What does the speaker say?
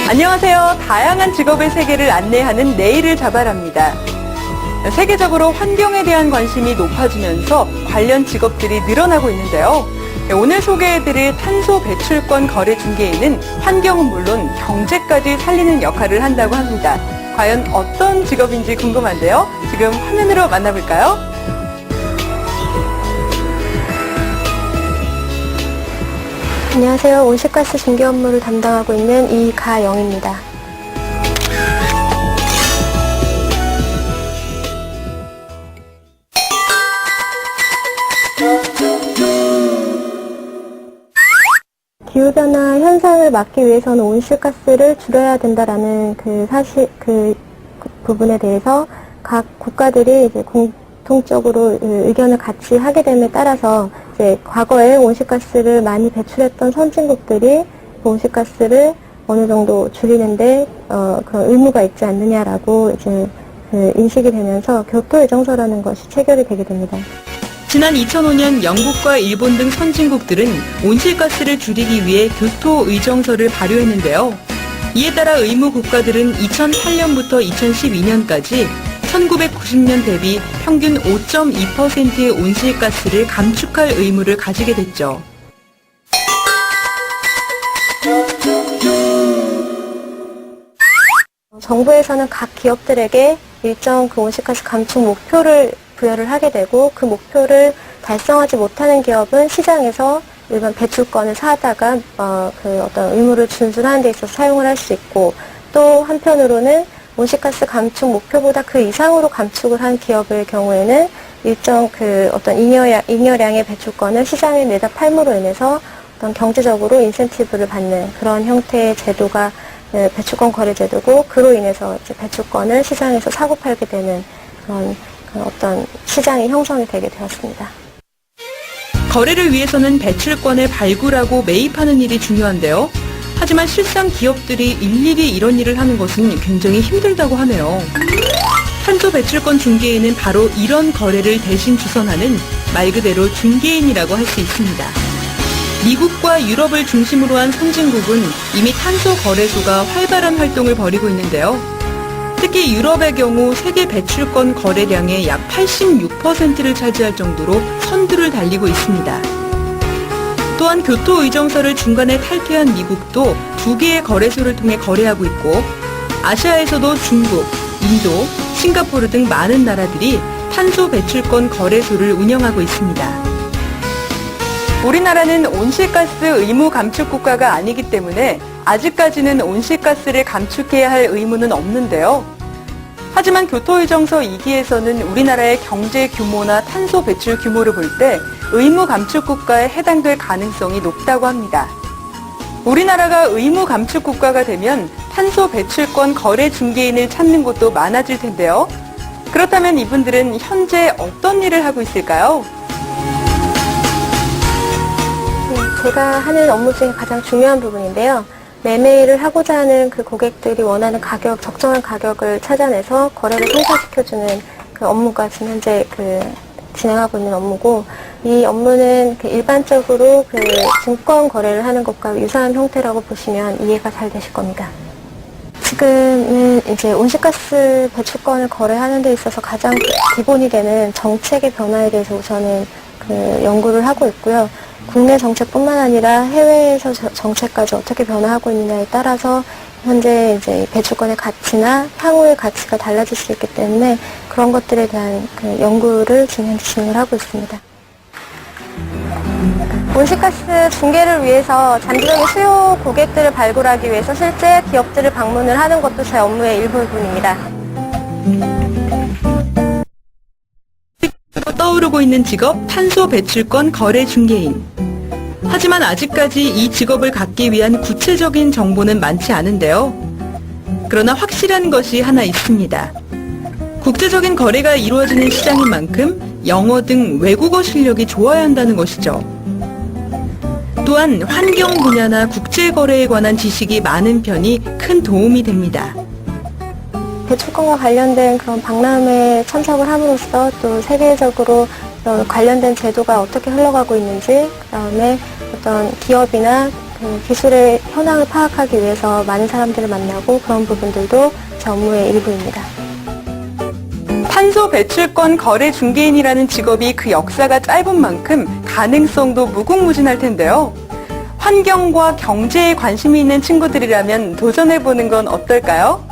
안녕하세요. 다양한 직업의 세계를 안내하는 내일을 잡아랍니다. 세계적으로 환경에 대한 관심이 높아지면서 관련 직업들이 늘어나고 있는데요. 오늘 소개해드릴 탄소 배출권 거래 중개인은 환경은 물론 경제까지 살리는 역할을 한다고 합니다. 과연 어떤 직업인지 궁금한데요. 지금 화면으로 만나볼까요? 안녕하세요. 온실가스 중개 업무를 담당하고 있는 이가영입니다. 기후변화 현상을 막기 위해서는 온실가스를 줄여야 된다라는 그 부분에 대해서 각 국가들이 이제 공통적으로 의견을 같이 하게 됨에 따라서 이제 과거에 온실가스를 많이 배출했던 선진국들이 온실가스를 어느 정도 줄이는데 그런 의무가 있지 않느냐라고 이제 인식이 되면서 교토의정서라는 것이 체결이 되게 됩니다. 지난 2005년 영국과 일본 등 선진국들은 온실가스를 줄이기 위해 교토의정서를 발효했는데요. 이에 따라 의무 국가들은 2008년부터 2012년까지 1990년 대비 평균 5.2%의 온실가스를 감축할 의무를 가지게 됐죠. 정부에서는 각 기업들에게 일정 그 온실가스 감축 목표를 부여를 하게 되고 그 목표를 달성하지 못하는 기업은 시장에서 일반 배출권을 사다가 어떤 의무를 준수하는 데 있어서 사용을 할 수 있고, 또 한편으로는 온실가스 감축 목표보다 그 이상으로 감축을 한 기업의 경우에는 일정 어떤 잉여량의 배출권을 시장에 내다 팔므로 인해서 어떤 경제적으로 인센티브를 받는 그런 형태의 제도가 배출권 거래 제도고, 그로 인해서 이제 배출권을 시장에서 사고 팔게 되는 그런 어떤 시장이 형성이 되게 되었습니다. 거래를 위해서는 배출권을 발굴하고 매입하는 일이 중요한데요. 하지만 실상 기업들이 일일이 이런 일을 하는 것은 굉장히 힘들다고 하네요. 탄소 배출권 중개인은 바로 이런 거래를 대신 주선하는 말 그대로 중개인이라고 할 수 있습니다. 미국과 유럽을 중심으로 한 선진국은 이미 탄소 거래소가 활발한 활동을 벌이고 있는데요. 특히 유럽의 경우 세계 배출권 거래량의 약 86%를 차지할 정도로 선두를 달리고 있습니다. 또한 교토의정서를 중간에 탈퇴한 미국도 2개의 거래소를 통해 거래하고 있고, 아시아에서도 중국, 인도, 싱가포르 등 많은 나라들이 탄소 배출권 거래소를 운영하고 있습니다. 우리나라는 온실가스 의무 감축 국가가 아니기 때문에 아직까지는 온실가스를 감축해야 할 의무는 없는데요. 하지만 교토의정서 2기에서는 우리나라의 경제 규모나 탄소 배출 규모를 볼 때 의무 감축 국가에 해당될 가능성이 높다고 합니다. 우리나라가 의무 감축 국가가 되면 탄소 배출권 거래 중개인을 찾는 곳도 많아질 텐데요. 그렇다면 이분들은 현재 어떤 일을 하고 있을까요? 제가 하는 업무 중에 가장 중요한 부분인데요. 매매를 하고자 하는 그 고객들이 원하는 가격, 적정한 가격을 찾아내서 거래를 성사시켜주는 그 업무가 지금 현재 진행하고 있는 업무고, 이 업무는 일반적으로 증권 거래를 하는 것과 유사한 형태라고 보시면 이해가 잘 되실 겁니다. 지금은 이제 온실가스 배출권을 거래하는 데 있어서 가장 기본이 되는 정책의 변화에 대해서 우선은 연구를 하고 있고요. 국내 정책뿐만 아니라 해외에서 정책까지 어떻게 변화하고 있느냐에 따라서 현재 이제 배출권의 가치나 향후의 가치가 달라질 수 있기 때문에 그런 것들에 대한 연구를 지금 진행을 하고 있습니다. 온실가스 중개를 위해서 잠재적인 수요 고객들을 발굴하기 위해서 실제 기업들을 방문을 하는 것도 제 업무의 일부분입니다. 떠오르고 있는 직업, 탄소 배출권 거래 중개인. 하지만 아직까지 이 직업을 갖기 위한 구체적인 정보는 많지 않은데요. 그러나 확실한 것이 하나 있습니다. 국제적인 거래가 이루어지는 시장인 만큼 영어 등 외국어 실력이 좋아야 한다는 것이죠. 또한 환경 분야나 국제 거래에 관한 지식이 많은 편이 큰 도움이 됩니다. 배출권과 관련된 그런 박람회에 참석을 함으로써 또 세계적으로 관련된 제도가 어떻게 흘러가고 있는지, 그다음에 어떤 기업이나 그 기술의 현황을 파악하기 위해서 많은 사람들을 만나고 그런 부분들도 제 업무의 일부입니다. 탄소 배출권 거래 중개인이라는 직업이 그 역사가 짧은 만큼 가능성도 무궁무진할 텐데요. 환경과 경제에 관심이 있는 친구들이라면 도전해보는 건 어떨까요?